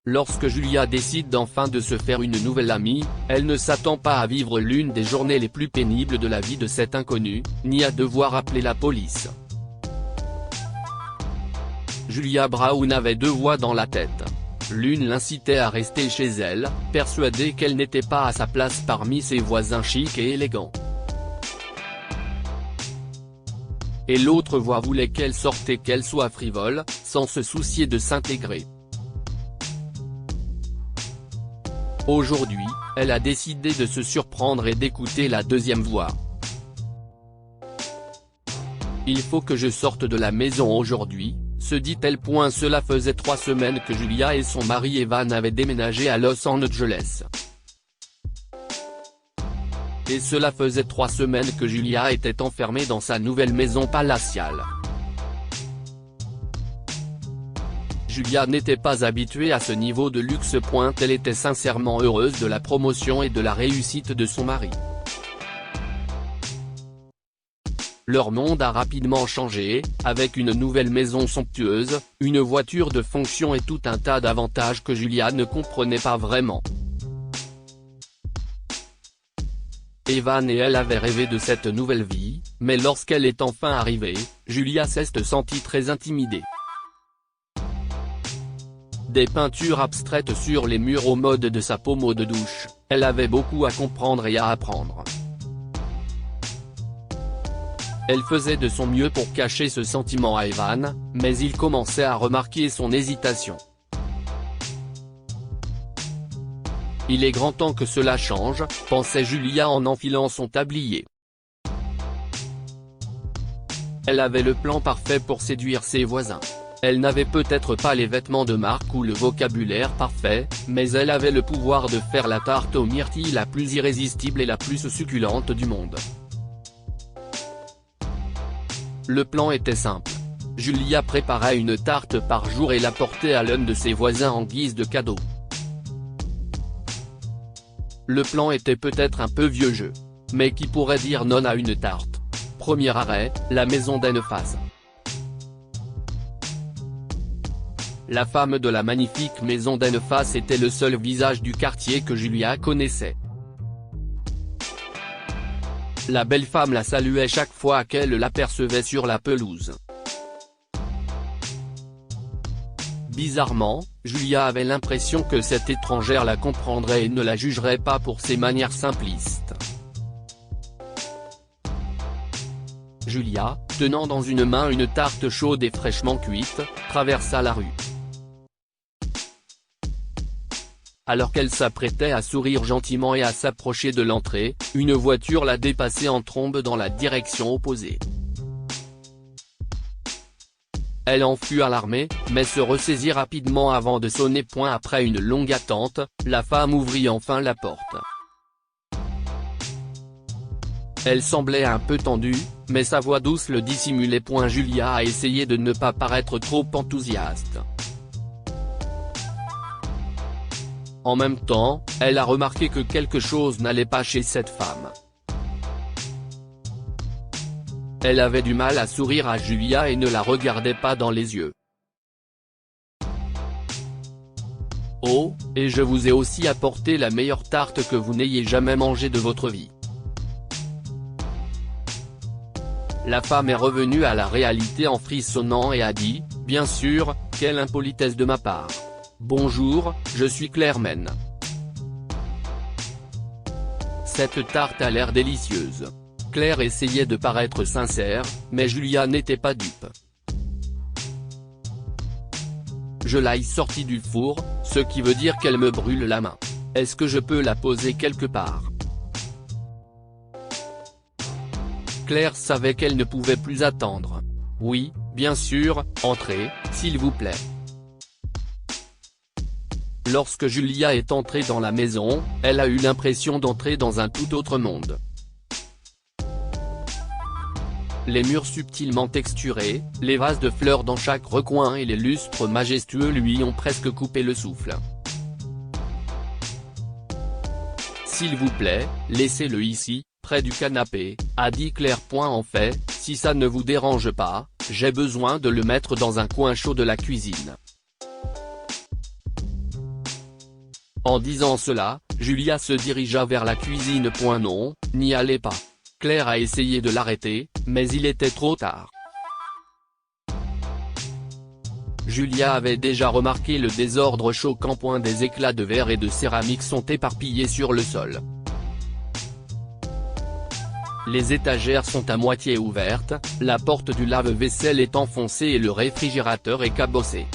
Lorsque Julia décide enfin de se faire une nouvelle amie, elle ne s'attend pas à vivre l'une des journées les plus pénibles de la vie de cet inconnu, ni à devoir appeler la police. Julia Brown avait deux voix dans la tête. L'une l'incitait à rester chez elle, persuadée qu'elle n'était pas à sa place parmi ses voisins chics et élégants. Et l'autre voix voulait qu'elle sorte et qu'elle soit frivole, sans se soucier de s'intégrer. Aujourd'hui, elle a décidé de se surprendre et d'écouter la deuxième voix. Il faut que je sorte de la maison aujourd'hui, se dit-elle. Cela faisait 3 semaines que Julia et son mari Evan avaient déménagé à Los Angeles. Et cela faisait 3 semaines que Julia était enfermée dans sa nouvelle maison palatiale. Julia n'était pas habituée à ce niveau de luxe. Elle était sincèrement heureuse de la promotion et de la réussite de son mari. Leur monde a rapidement changé, avec une nouvelle maison somptueuse, une voiture de fonction et tout un tas d'avantages que Julia ne comprenait pas vraiment. Evan et elle avaient rêvé de cette nouvelle vie, mais lorsqu'elle est enfin arrivée, Julia s'est sentie très intimidée. Des peintures abstraites sur les murs au mode de sa pommeau de douche, elle avait beaucoup à comprendre et à apprendre. Elle faisait de son mieux pour cacher ce sentiment à Evan, mais il commençait à remarquer son hésitation. Il est grand temps que cela change, pensait Julia en enfilant son tablier. Elle avait le plan parfait pour séduire ses voisins. Elle n'avait peut-être pas les vêtements de marque ou le vocabulaire parfait, mais elle avait le pouvoir de faire la tarte aux myrtilles la plus irrésistible et la plus succulente du monde. Le plan était simple. Julia préparait une tarte par jour et la portait à l'un de ses voisins en guise de cadeau. Le plan était peut-être un peu vieux jeu. Mais qui pourrait dire non à une tarte? Premier arrêt, la maison d'Enphase. La femme de la magnifique maison d'Enphase était le seul visage du quartier que Julia connaissait. La belle femme la saluait chaque fois qu'elle l'apercevait sur la pelouse. Bizarrement, Julia avait l'impression que cette étrangère la comprendrait et ne la jugerait pas pour ses manières simplistes. Julia, tenant dans une main une tarte chaude et fraîchement cuite, traversa la rue. Alors qu'elle s'apprêtait à sourire gentiment et à s'approcher de l'entrée, une voiture la dépassait en trombe dans la direction opposée. Elle en fut alarmée, mais se ressaisit rapidement avant de sonner. Après une longue attente, la femme ouvrit enfin la porte. Elle semblait un peu tendue, mais sa voix douce le dissimulait. Julia a essayé de ne pas paraître trop enthousiaste. En même temps, elle a remarqué que quelque chose n'allait pas chez cette femme. Elle avait du mal à sourire à Julia et ne la regardait pas dans les yeux. Oh, et je vous ai aussi apporté la meilleure tarte que vous n'ayez jamais mangée de votre vie. La femme est revenue à la réalité en frissonnant et a dit, bien sûr, quelle impolitesse de ma part. Bonjour, je suis Claire Men. Cette tarte a l'air délicieuse. Claire essayait de paraître sincère, mais Julia n'était pas dupe. Je l'ai sortie du four, ce qui veut dire qu'elle me brûle la main. Est-ce que je peux la poser quelque part? Claire savait qu'elle ne pouvait plus attendre. Oui, bien sûr, entrez, s'il vous plaît. Lorsque Julia est entrée dans la maison, elle a eu l'impression d'entrer dans un tout autre monde. Les murs subtilement texturés, les vases de fleurs dans chaque recoin et les lustres majestueux lui ont presque coupé le souffle. S'il vous plaît, laissez-le ici, près du canapé, a dit Claire. En fait, si ça ne vous dérange pas, j'ai besoin de le mettre dans un coin chaud de la cuisine. En disant cela, Julia se dirigea vers la cuisine. Non, n'y allez pas. Claire a essayé de l'arrêter, mais il était trop tard. Julia avait déjà remarqué le désordre choquant. Des éclats de verre et de céramique sont éparpillés sur le sol. Les étagères sont à moitié ouvertes, la porte du lave-vaisselle est enfoncée et le réfrigérateur est cabossé.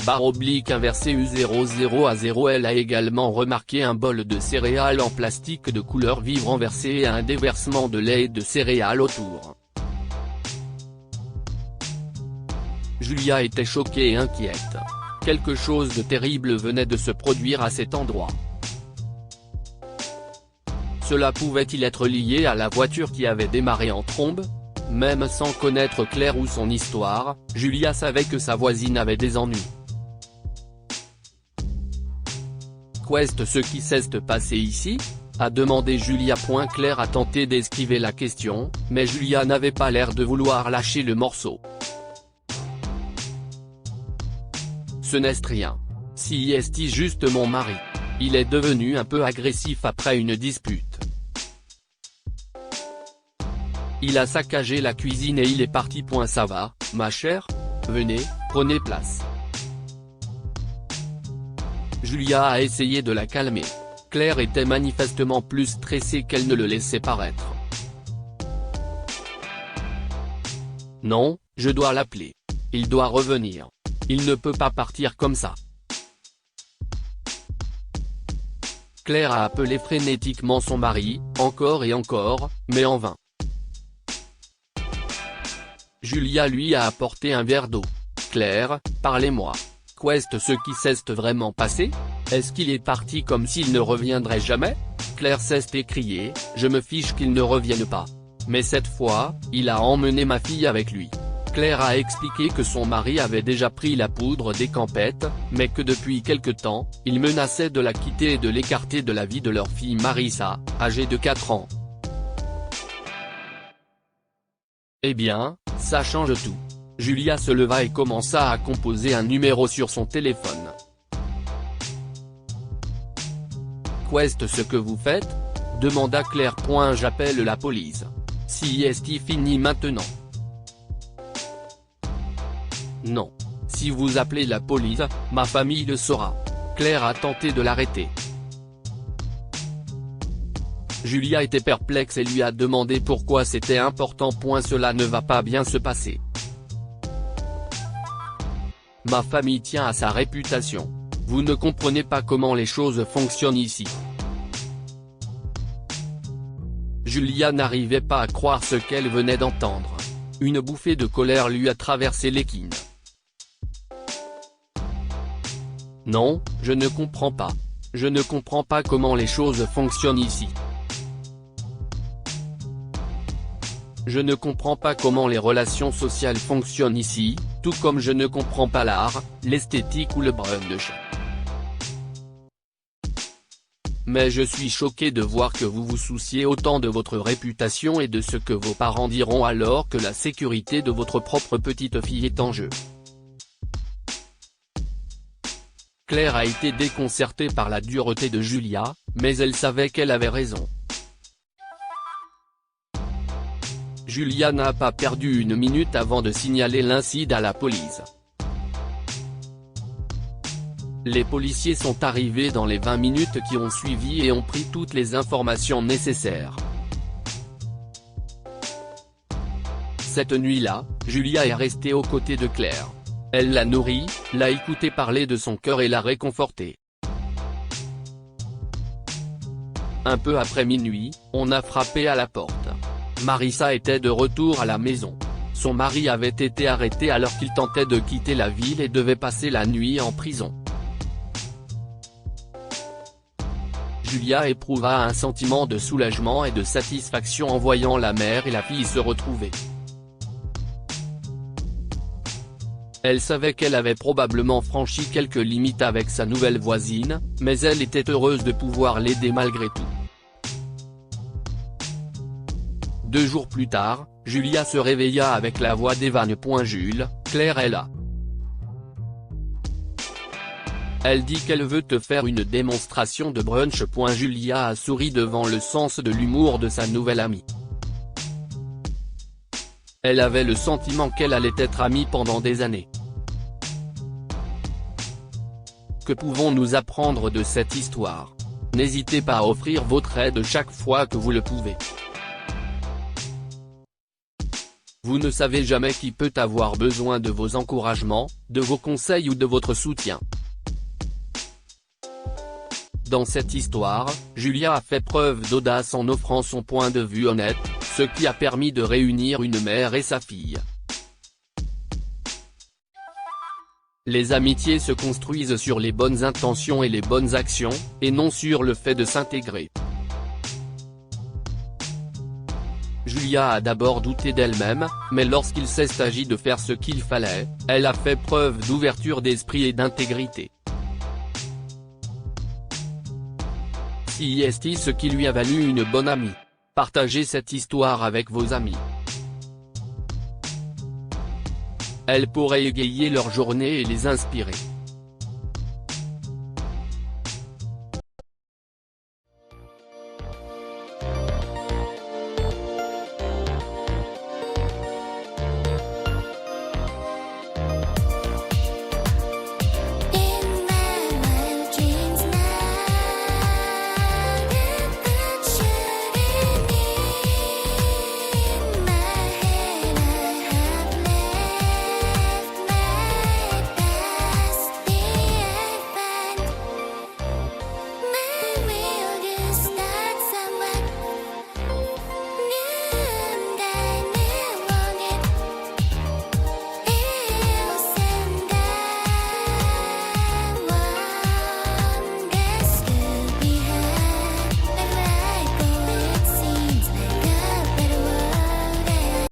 /inversé U00 à 0. Elle a également remarqué un bol de céréales en plastique de couleur vive renversé et un déversement de lait et de céréales autour. Julia était choquée et inquiète. Quelque chose de terrible venait de se produire à cet endroit. Cela pouvait-il être lié à la voiture qui avait démarré en trombe? Même sans connaître Claire ou son histoire, Julia savait que sa voisine avait des ennuis. Qu'est-ce qui s'est passé ici? A demandé Julia. Claire a tenté d'esquiver la question, mais Julia n'avait pas l'air de vouloir lâcher le morceau. Ce n'est rien. Si est juste mon mari. Il est devenu un peu agressif après une dispute. Il a saccagé la cuisine et il est parti. Ça va, ma chère? Venez, prenez place. Julia a essayé de la calmer. Claire était manifestement plus stressée qu'elle ne le laissait paraître. Non, je dois l'appeler. Il doit revenir. Il ne peut pas partir comme ça. Claire a appelé frénétiquement son mari, encore et encore, mais en vain. Julia lui a apporté un verre d'eau. Claire, parlez-moi. Qu'est-ce qui s'est vraiment passé? Est-ce qu'il est parti comme s'il ne reviendrait jamais? Claire s'est écriée, je me fiche qu'il ne revienne pas. Mais cette fois, il a emmené ma fille avec lui. Claire a expliqué que son mari avait déjà pris la poudre des campettes, mais que depuis quelque temps, il menaçait de la quitter et de l'écarter de la vie de leur fille Marissa, âgée de 4 ans. Eh bien, ça change tout. Julia se leva et commença à composer un numéro sur son téléphone. Qu'est-ce que vous faites? Demanda Claire. J'appelle la police. Si est fini maintenant? Non. Si vous appelez la police, ma famille le saura. Claire a tenté de l'arrêter. Julia était perplexe et lui a demandé pourquoi c'était important. Cela ne va pas bien se passer. Ma famille tient à sa réputation. Vous ne comprenez pas comment les choses fonctionnent ici. Julia n'arrivait pas à croire ce qu'elle venait d'entendre. Une bouffée de colère lui a traversé l'équine. Non, je ne comprends pas. Je ne comprends pas comment les choses fonctionnent ici. Je ne comprends pas comment les relations sociales fonctionnent ici, tout comme je ne comprends pas l'art, l'esthétique ou le brunch. Mais je suis choqué de voir que vous vous souciez autant de votre réputation et de ce que vos parents diront alors que la sécurité de votre propre petite fille est en jeu. Claire a été déconcertée par la dureté de Julia, mais elle savait qu'elle avait raison. Julia n'a pas perdu une minute avant de signaler l'incident à la police. Les policiers sont arrivés dans les 20 minutes qui ont suivi et ont pris toutes les informations nécessaires. Cette nuit-là, Julia est restée aux côtés de Claire. Elle l'a nourrie, l'a écoutée parler de son cœur et l'a réconfortée. Un peu après minuit, on a frappé à la porte. Marissa était de retour à la maison. Son mari avait été arrêté alors qu'il tentait de quitter la ville et devait passer la nuit en prison. Julia éprouva un sentiment de soulagement et de satisfaction en voyant la mère et la fille se retrouver. Elle savait qu'elle avait probablement franchi quelques limites avec sa nouvelle voisine, mais elle était heureuse de pouvoir l'aider malgré tout. 2 jours plus tard, Julia se réveilla avec la voix d'Evan. Jules, Claire est là. Elle dit qu'elle veut te faire une démonstration de brunch. Julia a souri devant le sens de l'humour de sa nouvelle amie. Elle avait le sentiment qu'elle allait être amie pendant des années. Que pouvons-nous apprendre de cette histoire? N'hésitez pas à offrir votre aide chaque fois que vous le pouvez. Vous ne savez jamais qui peut avoir besoin de vos encouragements, de vos conseils ou de votre soutien. Dans cette histoire, Julia a fait preuve d'audace en offrant son point de vue honnête, ce qui a permis de réunir une mère et sa fille. Les amitiés se construisent sur les bonnes intentions et les bonnes actions, et non sur le fait de s'intégrer. Julia a d'abord douté d'elle-même, mais lorsqu'il s'est agi de faire ce qu'il fallait, elle a fait preuve d'ouverture d'esprit et d'intégrité. C'est ce qui lui a valu une bonne amie. Partagez cette histoire avec vos amis. Elle pourrait égayer leur journée et les inspirer.